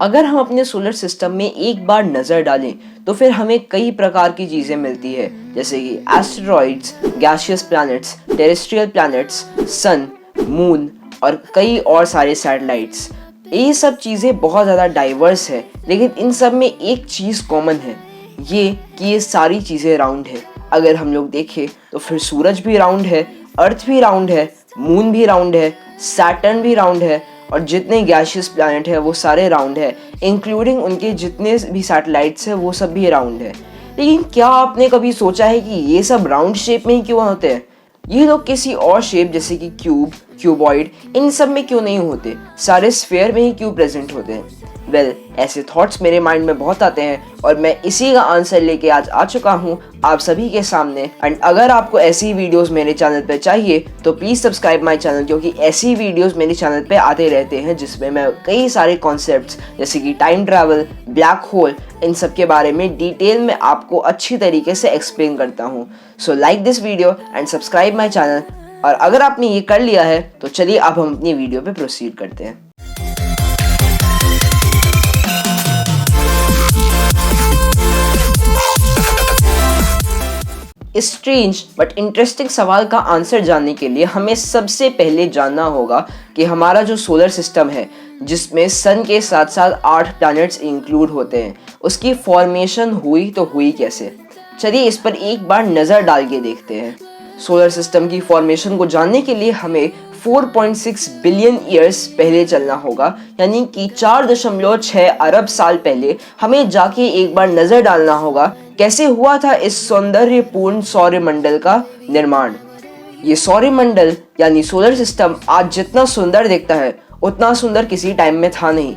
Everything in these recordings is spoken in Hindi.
अगर हम अपने सोलर सिस्टम में एक बार नज़र डालें तो फिर हमें कई प्रकार की चीज़ें मिलती है, जैसे कि asteroids, gaseous planets, terrestrial planets, sun, moon और कई और सारे सैटेलाइट्स। ये सब चीज़ें बहुत ज़्यादा डाइवर्स है, लेकिन इन सब में एक चीज़ कॉमन है, ये कि ये सारी चीज़ें राउंड है। अगर हम लोग देखें तो फिर सूरज भी राउंड है, अर्थ भी राउंड है, मून भी राउंड है, सैटर्न भी राउंड है और जितने गैसियस प्लैनेट है वो सारे राउंड है, इंक्लूडिंग उनके जितने भी सैटेलाइट्स है वो सब भी राउंड है। लेकिन क्या आपने कभी सोचा है कि ये सब राउंड शेप में ही क्यों होते हैं? ये लोग किसी और शेप जैसे कि क्यूब, क्यूबॉइड, इन सब में क्यों नहीं होते? सारे स्फीयर में ही क्यों प्रेजेंट होते हैं? वेल, ऐसे थॉट्स मेरे माइंड में बहुत आते हैं और मैं इसी का आंसर लेके आज आ चुका हूँ आप सभी के सामने। एंड अगर आपको ऐसी वीडियोस मेरे चैनल पे चाहिए तो प्लीज़ सब्सक्राइब माय चैनल, क्योंकि ऐसी वीडियोस मेरे चैनल पे आते रहते हैं जिसमें मैं कई सारे कॉन्सेप्ट्स जैसे कि टाइम ट्रैवल, ब्लैक होल, इन सब के बारे में डिटेल में आपको अच्छी तरीके से एक्सप्लेन करता हूँ। So like this video and subscribe my channel. और अगर आपने ये कर लिया है तो चलिए अब हम अपनी वीडियो पे प्रोसीड करते हैं। इस स्ट्रेंज बट इंटरेस्टिंग सवाल का आंसर जानने के लिए हमें सबसे पहले जानना होगा कि हमारा जो सोलर सिस्टम है, जिसमें सन के साथ साथ 8 प्लैनेट्स इंक्लूड होते हैं, उसकी फॉर्मेशन हुई तो हुई कैसे? चलिए इस पर एक बार नज़र डाल के देखते हैं। सोलर सिस्टम की फॉर्मेशन को जानने के लिए हमें 4.6 बिलियन ईयर्स पहले चलना होगा, यानी कि 4.6 अरब साल पहले हमें जाके एक बार नज़र डालना होगा कैसे हुआ था इस सौंदर्यपूर्ण सौरमंडल का निर्माण। ये सौरमंडल यानी सोलर सिस्टम आज जितना सुंदर दिखता है उतना सुंदर किसी टाइम में था नहीं।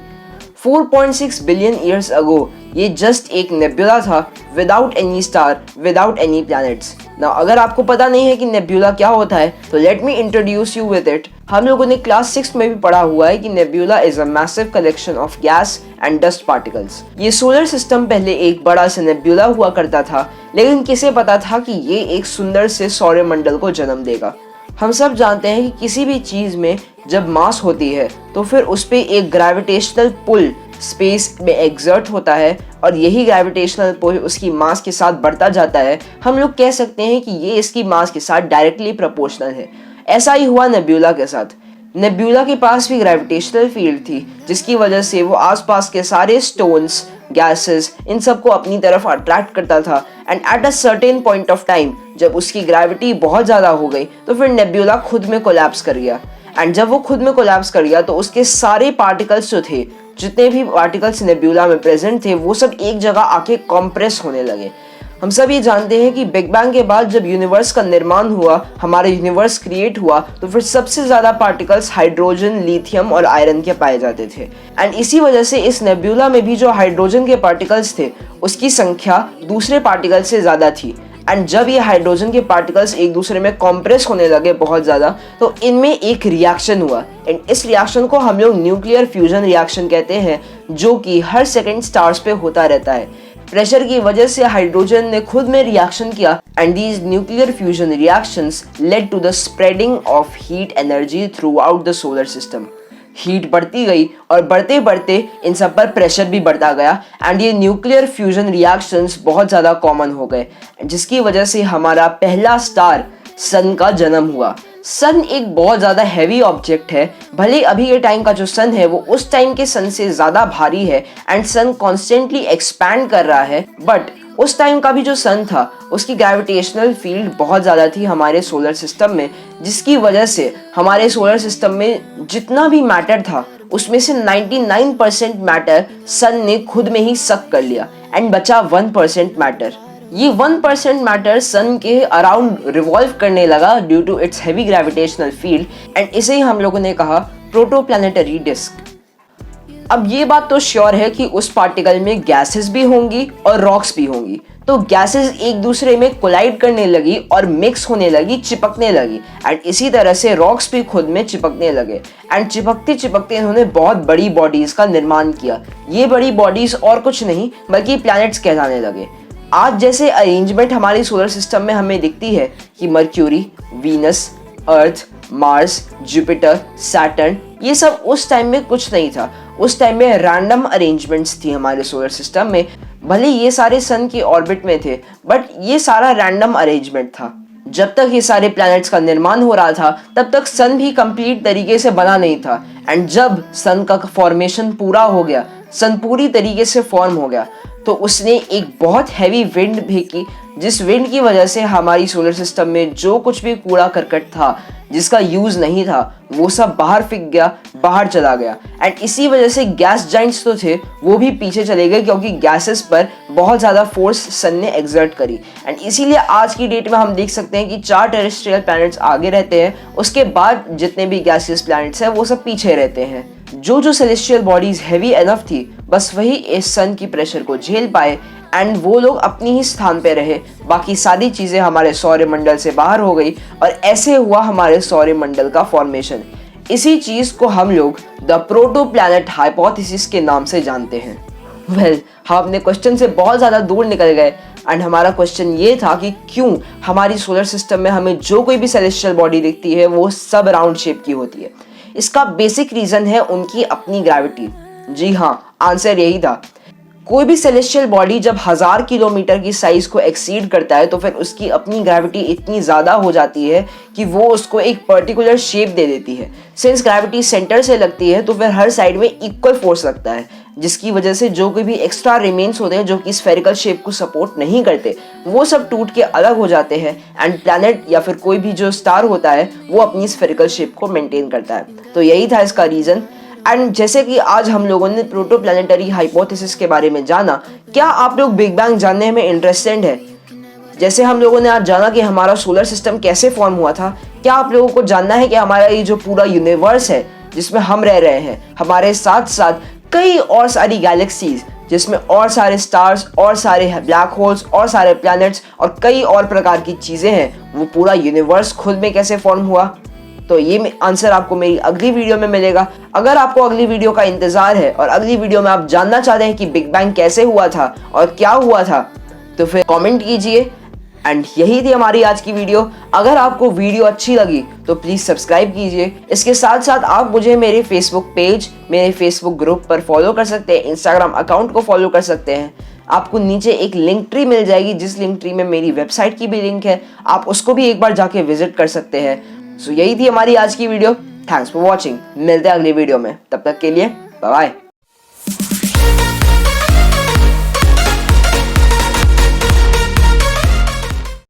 4.6 बिलियन ईयर्स अगो ये जस्ट एक नेब्यूला था, without any star, without any planets. ना अगर आपको पता नहीं है कि नेब्यूला क्या होता है तो let me introduce you with it. हम लोगों ने क्लास 6 में भी पढ़ा हुआ है कि nebula is a massive collection of gas and dust particles. ये सोलर सिस्टम पहले एक बड़ा सा नेब्यूला हुआ करता था, लेकिन किसे पता था कि ये एक सुंदर से सौरमंडल को जन्म देगा। हम सब जानते हैं कि किसी भी चीज़ में जब मास होती है तो फिर उस पर एक ग्रेविटेशनल पुल स्पेस में एग्जर्ट होता है और यही ग्रेविटेशनल पुल उसकी मास के साथ बढ़ता जाता है। हम लोग कह सकते हैं कि ये इसकी मास के साथ डायरेक्टली प्रोपोर्शनल है। ऐसा ही हुआ नेब्यूला के साथ। नेब्यूला के पास भी ग्रेविटेशनल फील्ड थी, जिसकी वजह से वो आसपास के सारे स्टोन्स, गैसेस, इन सबको अपनी तरफ अट्रैक्ट करता था। And at a certain point of time जब उसकी ग्रेविटी बहुत ज़्यादा हो गई तो फिर नेब्यूला खुद में कोलैप्स कर गया। एंड जब वो खुद में कोलैप्स कर गया तो उसके सारे पार्टिकल्स जो थे, जितने भी पार्टिकल्स नेब्यूला में प्रेजेंट थे, वो सब एक जगह आके कॉम्प्रेस होने लगे। हम सब ये जानते हैं कि बिग बैंग के बाद जब यूनिवर्स का निर्माण हुआ, हमारा यूनिवर्स क्रिएट हुआ, तो फिर सबसे ज़्यादा पार्टिकल्स हाइड्रोजन, लिथियम और आयरन के पाए जाते थे। एंड इसी वजह से इस नेब्यूला में भी जो हाइड्रोजन के पार्टिकल्स थे उसकी संख्या दूसरे पार्टिकल्स से ज़्यादा थी। एंड जब ये हाइड्रोजन के पार्टिकल्स एक दूसरे में कॉम्प्रेस होने लगे बहुत ज़्यादा, तो इनमें एक रिएक्शन हुआ। एंड इस रिएक्शन को हम लोग न्यूक्लियर फ्यूजन रिएक्शन कहते हैं, जो कि हर सेकंड स्टार्स पे होता रहता है। प्रेशर की वजह से हाइड्रोजन ने खुद में रिएक्शन किया and these nuclear fusion reactions led to the spreading of heat energy throughout the solar system. Heat बढ़ती गई और बढ़ते बढ़ते इन सब पर प्रेशर भी बढ़ता गया एंड ये न्यूक्लियर फ्यूजन रिएक्शंस बहुत ज़्यादा कॉमन हो गए, जिसकी वजह से हमारा पहला स्टार सन का जन्म हुआ। सन एक बहुत ज़्यादा हैवी ऑब्जेक्ट है। भले अभी के टाइम का जो सन है वो उस टाइम के सन से ज़्यादा भारी है एंड सन कॉन्स्टेंटली एक्सपैंड कर रहा है, बट उस टाइम का भी जो सन था उसकी ग्रेविटेशनल फील्ड बहुत ज़्यादा थी हमारे सोलर सिस्टम में, जिसकी वजह से हमारे सोलर सिस्टम में जितना भी मैटर था उसमें से 99% मैटर सन ने खुद में ही सक कर लिया एंड बचा 1% मैटर। ये 1% मैटर सन के अराउंड रिवॉल्व करने लगा due to its heavy gravitational field and इसे ही हम लोगों ने कहा प्रोटोप्लैनेटरी डिस्क। अब ये बात तो श्योर है कि उस पार्टिकल में गैसेस भी होंगी और रॉक्स भी होंगी, तो गैसेस एक दूसरे में कोलाइड करने लगी और मिक्स होने लगी, चिपकने लगी एंड इसी तरह से रॉक्स भी खुद में चिपकने लगे एंड चिपकते चिपकते इन्होंने बहुत बड़ी बॉडीज का निर्माण किया। ये बड़ी बॉडीज और कुछ नहीं बल्कि प्लैनेट्स कहलाने लगे। आज जैसे अरेंजमेंट हमारे सोलर सिस्टम में हमें दिखती है कि मर्क्यूरी, वीनस, अर्थ, मार्स, जुपिटर, सैटर्न, ये सब उस टाइम में कुछ नहीं था। उस टाइम में रैंडम अरेंजमेंट्स थी हमारे सोलर सिस्टम में। भले ये सारे सन की ऑर्बिट में थे, बट ये सारा रैंडम अरेंजमेंट था। जब तक ये सारे प्लैनेट्स का निर्माण हो रहा था तब तक सन भी कंप्लीट तरीके से बना नहीं था। एंड जब सन का फॉर्मेशन पूरा हो गया, सन पूरी तरीके से फॉर्म हो गया, तो उसने एक बहुत हैवी विंड फेंकी, जिस विंड की वजह से हमारी सोलर सिस्टम में जो कुछ भी कूड़ा करकट था जिसका यूज नहीं था वो सब बाहर फेंक गया, बाहर चला गया। एंड इसी वजह से गैस जाइंट्स तो थे वो भी पीछे चले गए, क्योंकि गैसेस पर बहुत ज़्यादा फोर्स सन ने एग्जर्ट करी। एंड इसीलिए आज की डेट में हम देख सकते हैं कि 4 टेरेस्ट्रियल प्लैनेट्स आगे रहते हैं, उसके बाद जितने भी गैसियस प्लैनेट्स हैं वो सब पीछे रहते हैं। जो सेलेस्टियल बॉडीज हैवी एनफ थी, बस वही इस सन की प्रेशर को झेल पाए एंड वो लोग अपनी ही स्थान पे रहे। बाकी सारी चीज़ें हमारे सौरमंडल से बाहर हो गई और ऐसे हुआ हमारे सौरमंडल का फॉर्मेशन। इसी चीज़ को हम लोग द प्रोटो प्लैनेट हाइपोथेसिस के नाम से जानते हैं। वेल, हम अपने क्वेश्चन से बहुत ज़्यादा दूर निकल गए एंड हमारा क्वेश्चन ये था कि क्यों हमारी सोलर सिस्टम में हमें जो कोई भी सेलेस्टियल बॉडी दिखती है वो सब राउंड शेप की होती है। इसका बेसिक रीज़न है उनकी अपनी ग्रेविटी। जी हाँ, आंसर यही था। कोई भी सेलेस्टियल बॉडी जब 1000 किलोमीटर की साइज को एक्सीड करता है तो फिर उसकी अपनी ग्रेविटी इतनी ज़्यादा हो जाती है कि वो उसको एक पर्टिकुलर शेप दे देती है। सिंस ग्रेविटी सेंटर से लगती है तो फिर हर साइड में इक्वल फोर्स लगता है, जिसकी वजह से जो कोई भी एक्स्ट्रा रिमेन्स होते हैं जो कि स्फेरिकल शेप को सपोर्ट नहीं करते, वो सब टूट के अलग हो जाते हैं एंड प्लैनेट या फिर कोई भी जो स्टार होता है वो अपनी स्फेरिकल शेप को मेंटेन करता है। तो यही था इसका रीज़न। एंड जैसे कि आज हम लोगों ने प्रोटोप्लैनेटरी हाइपोथेसिस के बारे में जाना, क्या आप लोग बिग बैंग जानने में इंटरेस्टेड है? जैसे हम लोगों ने आज जाना कि हमारा सोलर सिस्टम कैसे फॉर्म हुआ था, क्या आप लोगों को जानना है कि हमारा ये जो पूरा यूनिवर्स है जिसमें हम रह रहे हैं, हमारे साथ साथ कई और सारी गैलेक्सीज जिसमें और सारे स्टार्स और सारे ब्लैक होल्स और सारे प्लैनेट्स और कई और प्रकार की चीज़ें हैं, वो पूरा यूनिवर्स खुद में कैसे फॉर्म हुआ? तो ये आंसर आपको मेरी अगली वीडियो में मिलेगा। अगर आपको अगली वीडियो का इंतज़ार है और अगली वीडियो में आप जानना चाहते हैं कि बिग बैंग कैसे हुआ था और क्या हुआ था, तो फिर कमेंट कीजिए। एंड यही थी हमारी आज की वीडियो। अगर आपको वीडियो अच्छी लगी तो प्लीज़ सब्सक्राइब कीजिए। इसके साथ साथ आप मुझे मेरे फेसबुक पेज, मेरे फेसबुक ग्रुप पर फॉलो कर सकते हैं, इंस्टाग्राम अकाउंट को फॉलो कर सकते हैं। आपको नीचे एक लिंक ट्री मिल जाएगी, जिस लिंक ट्री में मेरी वेबसाइट की भी लिंक है, आप उसको भी एक बार जाके विजिट कर सकते हैं। सो यही थी हमारी आज की वीडियो। Thanks for watching. मिलते हैं अगली वीडियो में, तब तक के लिए बाय बाय।